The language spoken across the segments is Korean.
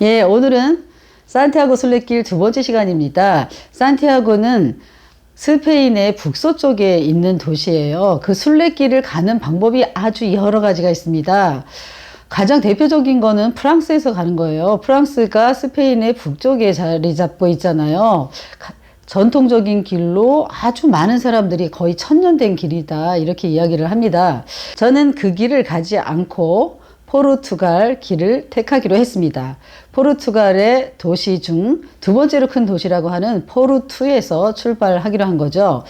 예, 오늘은 산티아고 순례길 두 번째 시간입니다. 산티아고는 스페인의 북서쪽에 있는 도시예요. 그 순례길을 가는 방법이 아주 여러 가지가 있습니다. 가장 대표적인 거는 프랑스에서 가는 거예요. 프랑스가 스페인의 북쪽에 자리 잡고 있잖아요. 전통적인 길로 아주 많은 사람들이 거의 1000년 된 길이다, 이렇게 이야기를 합니다. 저는 그 길을 가지 않고 포르투갈 길을 택하기로 했습니다. 포르투갈의 도시 중 두 번째로 큰 도시라고 하는 포르투에서 출발하기로 한 거죠.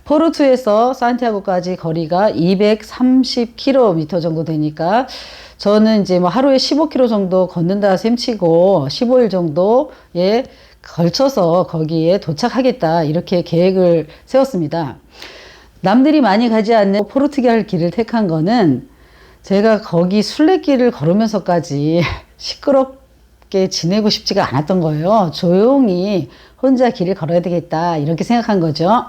포르투에서 산티아고까지 거리가 230km 정도 되니까 저는 이제 뭐 하루에 15km 정도 걷는다 셈치고 15일 정도에 걸쳐서 거기에 도착하겠다, 이렇게 계획을 세웠습니다. 남들이 많이 가지 않는 포르투갈 길을 택한 거는 제가 거기 순례길을 걸으면서까지 시끄럽게 지내고 싶지가 않았던 거예요. 조용히 혼자 길을 걸어야 되겠다, 이렇게 생각한 거죠.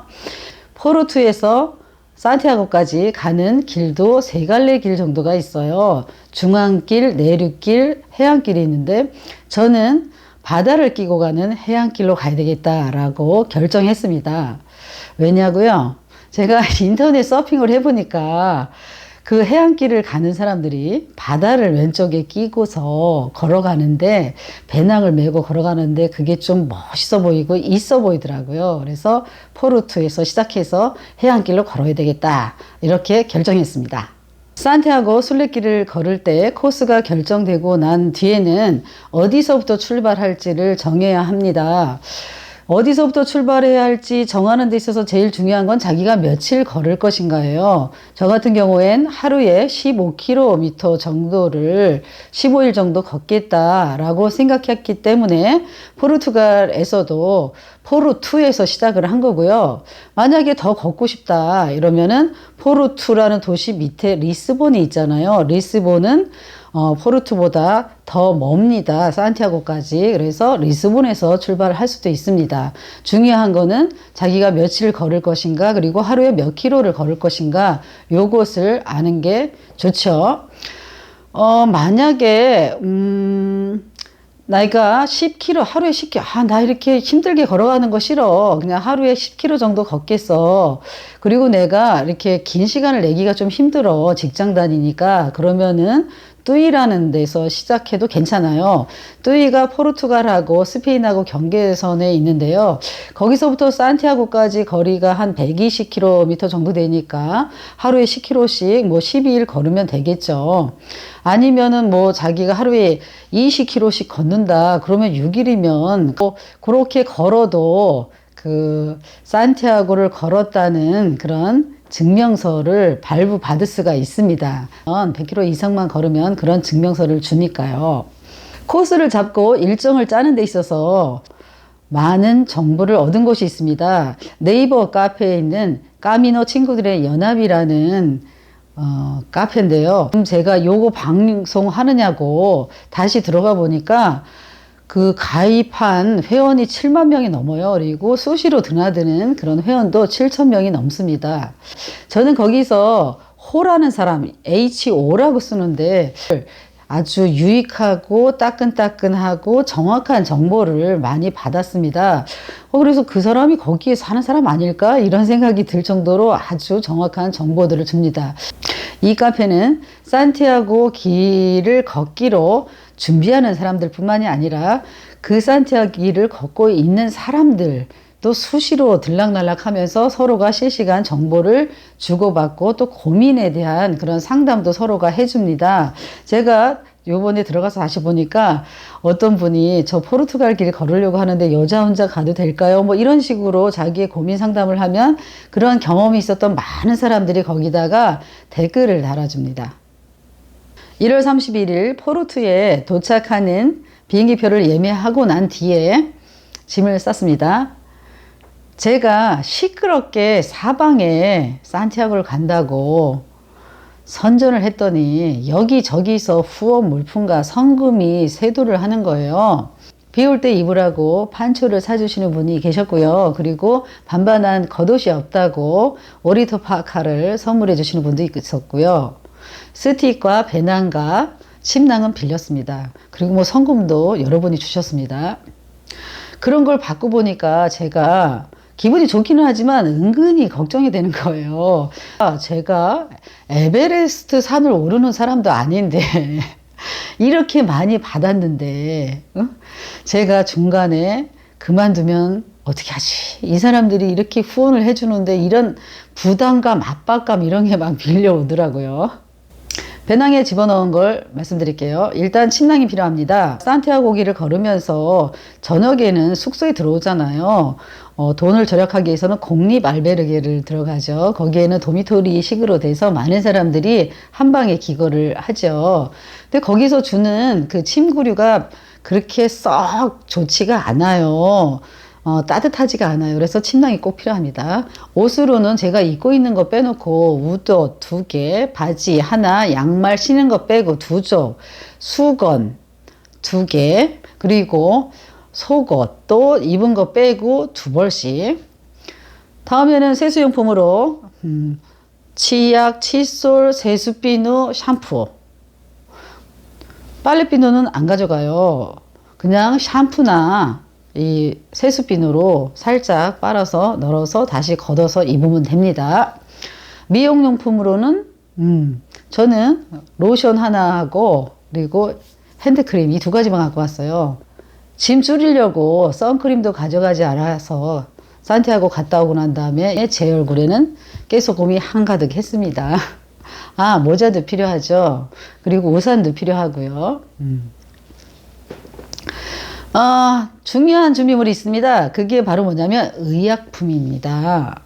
포르투에서 산티아고까지 가는 길도 세 갈래 길 정도가 있어요. 중앙길, 내륙길, 해안길이 있는데 저는 바다를 끼고 가는 해안길로 가야 되겠다라고 결정했습니다. 왜냐고요? 제가 인터넷 서핑을 해보니까 그 해안길을 가는 사람들이 바다를 왼쪽에 끼고서 걸어가는데, 배낭을 메고 걸어가는데 그게 좀 멋있어 보이고 있어 보이더라고요. 그래서 포르투에서 시작해서 해안길로 걸어야 되겠다, 이렇게 결정했습니다. 산티아고 순례길을 걸을 때 코스가 결정되고 난 뒤에는 어디서부터 출발할지를 정해야 합니다. 어디서부터 출발해야 할지 정하는 데 있어서 제일 중요한 건 자기가 며칠 걸을 것인가예요. 저 같은 경우엔 하루에 15km 정도를 15일 정도 걷겠다라고 생각했기 때문에 포르투갈에서도 포르투에서 시작을 한 거고요. 만약에 더 걷고 싶다 이러면은 포르투라는 도시 밑에 리스본이 있잖아요. 리스본은 포르투보다 더 멉니다. 산티아고까지. 그래서 리스본에서 출발할 수도 있습니다. 중요한 거는 자기가 며칠 걸을 것인가, 그리고 하루에 몇 킬로를 걸을 것인가, 요것을 아는 게 좋죠. 만약에 나이가 10km, 하루에 10km, 나 이렇게 힘들게 걸어가는 거 싫어, 그냥 하루에 10km 정도 걷겠어, 그리고 내가 이렇게 긴 시간을 내기가 좀 힘들어, 직장 다니니까, 그러면은 뚜이라는 데서 시작해도 괜찮아요. 뚜이가 포르투갈하고 스페인하고 경계선에 있는데요. 거기서부터 산티아고까지 거리가 한 120km 정도 되니까 하루에 10km씩 뭐 12일 걸으면 되겠죠. 아니면은 뭐 자기가 하루에 20km씩 걷는다 그러면 6일이면 뭐 그렇게 걸어도 그 산티아고를 걸었다는 그런 증명서를 발부받을 수가 있습니다. 100km 이상만 걸으면 그런 증명서를 주니까요. 코스를 잡고 일정을 짜는 데 있어서 많은 정보를 얻은 곳이 있습니다. 네이버 카페에 있는 까미노 친구들의 연합이라는 카페인데요. 제가 요거 방송하느냐고 다시 들어가 보니까 그 가입한 회원이 7만 명이 넘어요. 그리고 수시로 드나드는 그런 회원도 7천 명이 넘습니다. 저는 거기서 호라는 사람, HO라고 쓰는데 아주 유익하고 따끈따끈하고 정확한 정보를 많이 받았습니다. 그래서 그 사람이 거기에 사는 사람 아닐까? 이런 생각이 들 정도로 아주 정확한 정보들을 줍니다. 이 카페는 산티아고 길을 걷기로 준비하는 사람들 뿐만이 아니라 그 산티아고 길을 걷고 있는 사람들 또 수시로 들락날락 하면서 서로가 실시간 정보를 주고받고 또 고민에 대한 그런 상담도 서로가 해줍니다. 제가 요번에 들어가서 다시 보니까 어떤 분이 저 포르투갈 길 걸으려고 하는데 여자 혼자 가도 될까요? 뭐 이런 식으로 자기의 고민 상담을 하면 그런 경험이 있었던 많은 사람들이 거기다가 댓글을 달아줍니다. 1월 31일 포르투에 도착하는 비행기표를 예매하고 난 뒤에 짐을 쌌습니다. 제가 시끄럽게 사방에 산티아고를 간다고 선전을 했더니 여기저기서 후원 물품과 성금이 쇄도를 하는 거예요. 비 올 때 입으라고 판초를 사주시는 분이 계셨고요. 그리고 반반한 겉옷이 없다고 오리터 파카를 선물해 주시는 분도 있었고요. 스틱과 배낭과 침낭은 빌렸습니다. 그리고 뭐 성금도 여러분이 주셨습니다. 그런 걸 받고 보니까 제가 기분이 좋기는 하지만 은근히 걱정이 되는 거예요. 제가 에베레스트 산을 오르는 사람도 아닌데 이렇게 많이 받았는데 제가 중간에 그만두면 어떻게 하지? 이 사람들이 이렇게 후원을 해주는데 이런 부담감, 압박감 이런 게 막 밀려오더라고요. 배낭에 집어넣은 걸 말씀드릴게요. 일단 침낭이 필요합니다. 산티아고 길을 걸으면서 저녁에는 숙소에 들어오잖아요. 돈을 절약하기 위해서는 공립 알베르게를 들어가죠. 거기에는 도미토리 식으로 돼서 많은 사람들이 한 방에 기거를 하죠. 근데 거기서 주는 그 침구류가 그렇게 썩 좋지가 않아요. 따뜻하지가 않아요. 그래서 침낭이 꼭 필요합니다. 옷으로는 제가 입고 있는 거 빼놓고 웃옷 2개, 바지 하나, 양말 신는 거 빼고 2쪽, 수건 2개, 그리고 속옷 또 입은 거 빼고 2벌씩. 다음에는 세수용품으로 치약, 칫솔, 세수비누, 샴푸. 빨래비누는 안 가져가요. 그냥 샴푸나 이 세수비누로 살짝 빨아서 널어서 다시 걷어서 입으면 됩니다. 미용용품으로는 저는 로션 하나 하고 그리고 핸드크림 이 2가지만 갖고 왔어요. 짐 줄이려고 선크림도 가져가지 않아서 산티아고 갔다 오고 난 다음에 제 얼굴에는 깨소금이 한가득 했습니다. 아, 모자도 필요하죠. 그리고 우산도 필요하고요. 중요한 준비물이 있습니다. 그게 바로 뭐냐면 의약품입니다.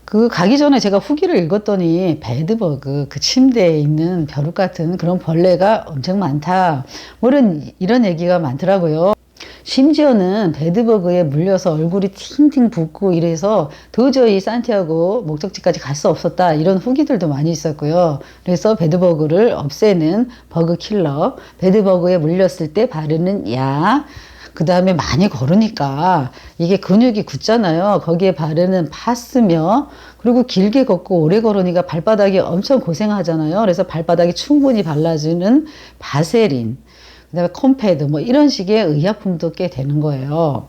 그 가기 전에 제가 후기를 읽었더니 베드버그, 그 침대에 있는 벼룩 같은 그런 벌레가 엄청 많다. 뭐 이런 얘기가 많더라고요. 심지어는 베드버그에 물려서 얼굴이 팅팅 붓고 이래서 도저히 산티아고 목적지까지 갈 수 없었다. 이런 후기들도 많이 있었고요. 그래서 베드버그를 없애는 버그 킬러, 베드버그에 물렸을 때 바르는 약, 그 다음에 많이 걸으니까 이게 근육이 굳잖아요. 거기에 바르는 파스며, 그리고 길게 걷고 오래 걸으니까 발바닥이 엄청 고생하잖아요. 그래서 발바닥이 충분히 발라주는 바세린, 그 다음에 콤패드 뭐 이런 식의 의약품도 꽤 되는 거예요.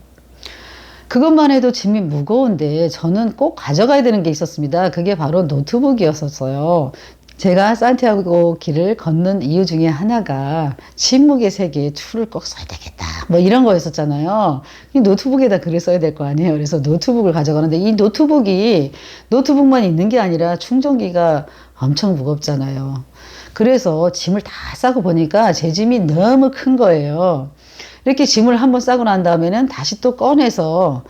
그것만 해도 짐이 무거운데 저는 꼭 가져가야 되는 게 있었습니다. 그게 바로 노트북이었었어요. 제가 산티아고 길을 걷는 이유 중에 하나가 침묵의 세계에 줄을 꼭 써야 되겠다. 뭐 이런 거였었잖아요. 이 노트북에다 글을 써야 될 거 아니에요. 그래서 노트북을 가져가는데 이 노트북이 노트북만 있는 게 아니라 충전기가 엄청 무겁잖아요. 그래서 짐을 다 싸고 보니까 제 짐이 너무 큰 거예요. 이렇게 짐을 한번 싸고 난 다음에는 다시 또 꺼내서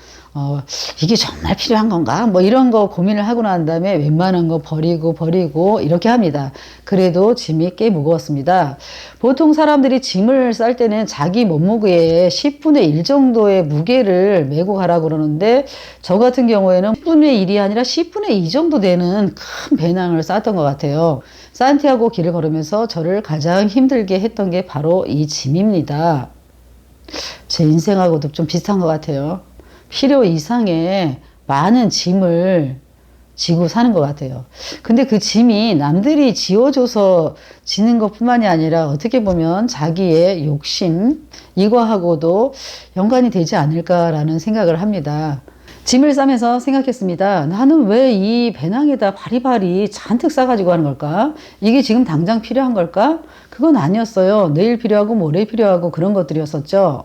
이게 정말 필요한 건가? 뭐 이런 거 고민을 하고 난 다음에 웬만한 거 버리고 이렇게 합니다. 그래도 짐이 꽤 무거웠습니다. 보통 사람들이 짐을 쌀 때는 자기 몸무게의 10분의 1 정도의 무게를 메고 가라고 그러는데 저 같은 경우에는 10분의 1이 아니라 10분의 2 정도 되는 큰 배낭을 쌌던 것 같아요. 산티아고 길을 걸으면서 저를 가장 힘들게 했던 게 바로 이 짐입니다. 제 인생하고도 좀 비슷한 것 같아요. 필요 이상의 많은 짐을 지고 사는 것 같아요. 근데 그 짐이 남들이 지어줘서 지는 것 뿐만이 아니라 어떻게 보면 자기의 욕심, 이거하고도 연관이 되지 않을까라는 생각을 합니다. 짐을 싸면서 생각했습니다. 나는 왜 이 배낭에다 바리바리 잔뜩 싸가지고 하는 걸까? 이게 지금 당장 필요한 걸까? 그건 아니었어요. 내일 필요하고 모레 필요하고 그런 것들이었었죠.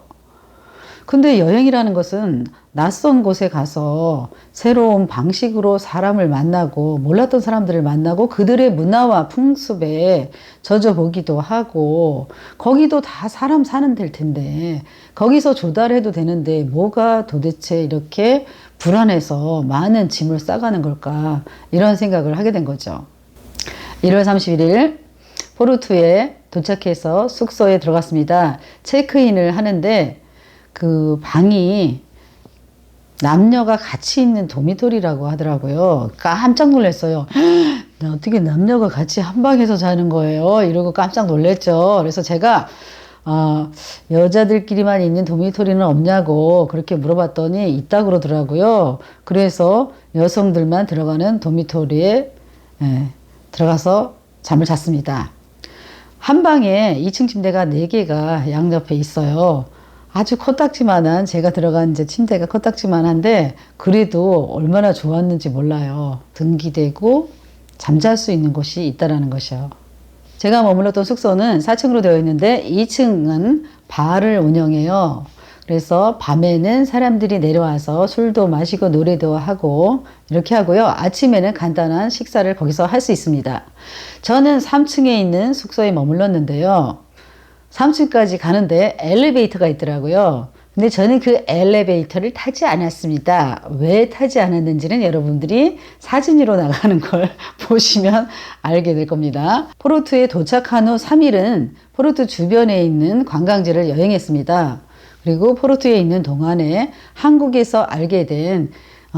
근데 여행이라는 것은 낯선 곳에 가서 새로운 방식으로 사람을 만나고 몰랐던 사람들을 만나고 그들의 문화와 풍습에 젖어보기도 하고 거기도 다 사람 사는 데일 텐데 거기서 조달해도 되는데 뭐가 도대체 이렇게 불안해서 많은 짐을 싸가는 걸까 이런 생각을 하게 된 거죠. 1월 31일 포르투에 도착해서 숙소에 들어갔습니다. 체크인을 하는데 그 방이 남녀가 같이 있는 도미토리라고 하더라고요. 깜짝 놀랐어요. 어떻게 남녀가 같이 한 방에서 자는 거예요? 이러고 깜짝 놀랐죠. 그래서 제가 여자들끼리만 있는 도미토리는 없냐고 그렇게 물어봤더니 있다고 그러더라고요. 그래서 여성들만 들어가는 도미토리에 들어가서 잠을 잤습니다. 한 방에 2층 침대가 4개가 양옆에 있어요. 아주 코딱지만한, 제가 들어간 이제 침대가 코딱지만한데 그래도 얼마나 좋았는지 몰라요. 등기되고 잠잘 수 있는 곳이 있다라는 것이요. 제가 머물렀던 숙소는 4층으로 되어 있는데 2층은 바를 운영해요. 그래서 밤에는 사람들이 내려와서 술도 마시고 노래도 하고 이렇게 하고요. 아침에는 간단한 식사를 거기서 할 수 있습니다. 저는 3층에 있는 숙소에 머물렀는데요. 3층까지 가는데 엘리베이터가 있더라고요. 근데 저는 그 엘리베이터를 타지 않았습니다. 왜 타지 않았는지는 여러분들이 사진으로 나가는 걸 보시면 알게 될 겁니다. 포르투에 도착한 후 3일은 포르투 주변에 있는 관광지를 여행했습니다. 그리고 포르투에 있는 동안에 한국에서 알게 된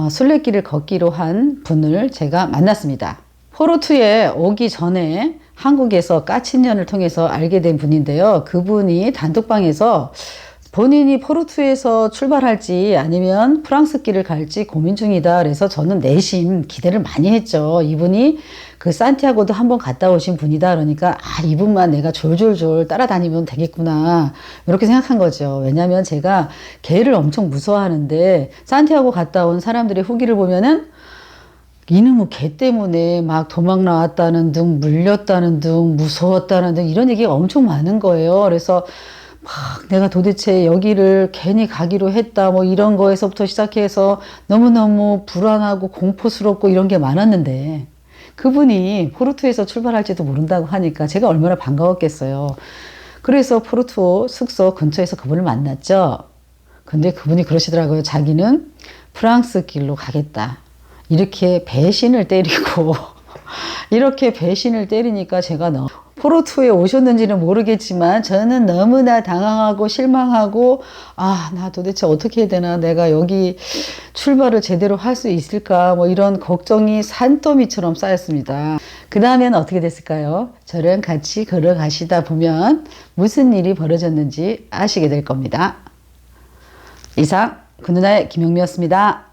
순례길을 걷기로 한 분을 제가 만났습니다. 포르투에 오기 전에 한국에서 까친년을 통해서 알게 된 분인데요. 그분이 단톡방에서 본인이 포르투에서 출발할지 아니면 프랑스 길을 갈지 고민 중이다. 그래서 저는 내심 기대를 많이 했죠. 이분이 그 산티아고도 한번 갔다 오신 분이다. 그러니까 이분만 내가 졸졸졸 따라다니면 되겠구나. 이렇게 생각한 거죠. 왜냐하면 제가 개를 엄청 무서워하는데 산티아고 갔다 온 사람들의 후기를 보면은 이놈의 개 때문에 막 도망 나왔다는 등, 물렸다는 등, 무서웠다는 등 이런 얘기가 엄청 많은 거예요. 그래서 막 내가 도대체 여기를 괜히 가기로 했다 뭐 이런 거에서부터 시작해서 너무너무 불안하고 공포스럽고 이런 게 많았는데 그분이 포르투에서 출발할지도 모른다고 하니까 제가 얼마나 반가웠겠어요. 그래서 포르투 숙소 근처에서 그분을 만났죠. 근데 그분이 그러시더라고요. 자기는 프랑스 길로 가겠다. 이렇게 배신을 때리고 이렇게 배신을 때리니까 제가 포르투에 오셨는지는 모르겠지만 저는 너무나 당황하고 실망하고 나 도대체 어떻게 해야 되나, 내가 여기 출발을 제대로 할 수 있을까, 뭐 이런 걱정이 산더미처럼 쌓였습니다. 그 다음에는 어떻게 됐을까요? 저랑 같이 걸어가시다 보면 무슨 일이 벌어졌는지 아시게 될 겁니다. 이상 그 누나의 김영미였습니다.